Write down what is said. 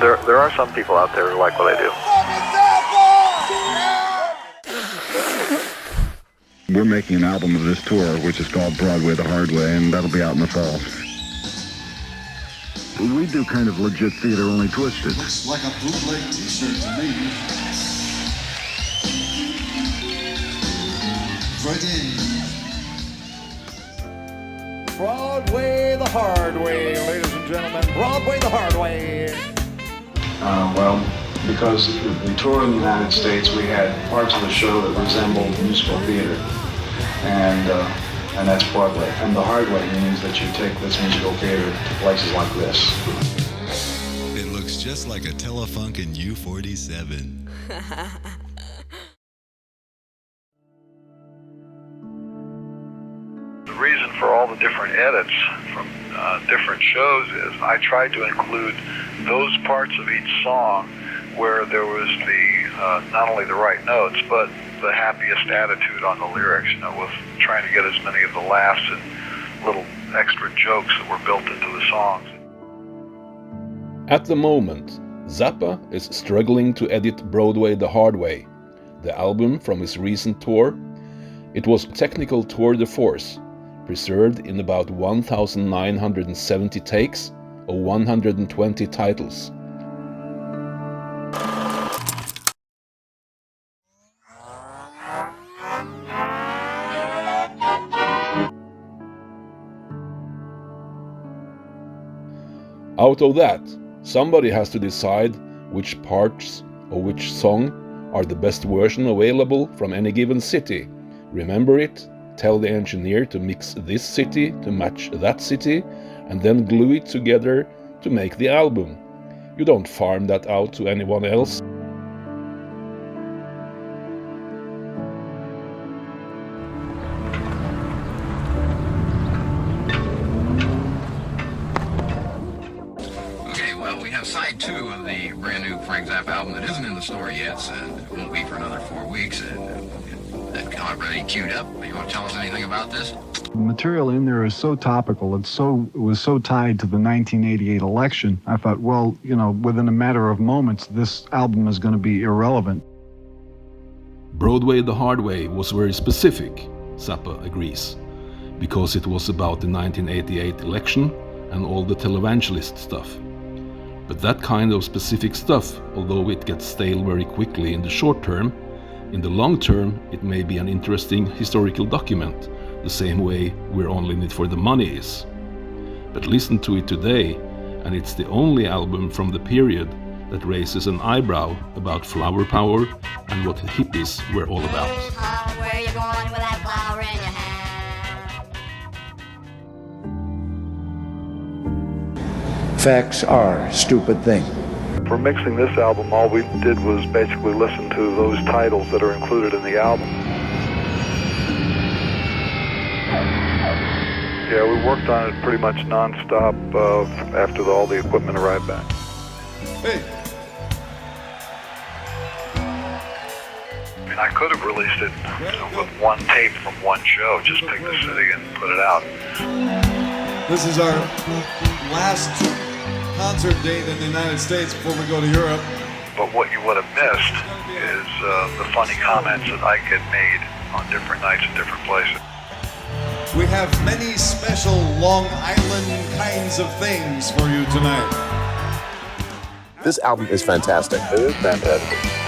There are some people out there who like what I do. We're making an album of this tour, which is called Broadway The Hard Way, and that'll be out in the fall. We do kind of legit theater, only twisted. Looks like a bootleg t-shirt to me. Right in. Broadway the Hard Way, ladies and gentlemen. Broadway the Hard Way. Well, because we toured in the United States, we had parts of the show that resembled musical theater, and that's Broadway. And the hard way means that you take this musical theater to places like this. It looks just like a Telefunken U-47. The reason for all the different edits from different shows is I tried to include those parts of each song where there was not only the right notes, but the happiest attitude on the lyrics, with trying to get as many of the laughs and little extra jokes that were built into the songs. At the moment, Zappa is struggling to edit Broadway The Hard Way, the album from his recent tour. It was technical tour de force, preserved in about 1,970 takes of 120 titles. Out of that, somebody has to decide which parts of which song are the best version available from any given city. Remember it, tell the engineer to mix this city to match that city, and then glue it together to make the album. You don't farm that out to anyone else. Side 2 of the brand new Frank Zappa album that isn't in the store yet, so it won't be for another 4 weeks. That already queued up. You want to tell us anything about this? The material in there is so topical. It was so tied to the 1988 election. I thought, well, within a matter of moments, this album is going to be irrelevant. Broadway The Hard Way was very specific, Zappa agrees, because it was about the 1988 election and all the televangelist stuff. But that kind of specific stuff, although it gets stale very quickly in the short term, in the long term it may be an interesting historical document, the same way We're Only In It For The Money is. But listen to it today, and it's the only album from the period that raises an eyebrow about flower power and what hippies were all about. Where you going with that flower in your hand? Facts are stupid things. For mixing this album, all we did was basically listen to those titles that are included in the album. Yeah, we worked on it pretty much non-stop after all the equipment arrived back. Hey. I could have released it with one tape from one show, just pick the city and put it out. This is our last concert date in the United States before we go to Europe. But what you would have missed is the funny comments that I get made on different nights in different places. We have many special Long Island kinds of things for you tonight. This album is fantastic. It is fantastic.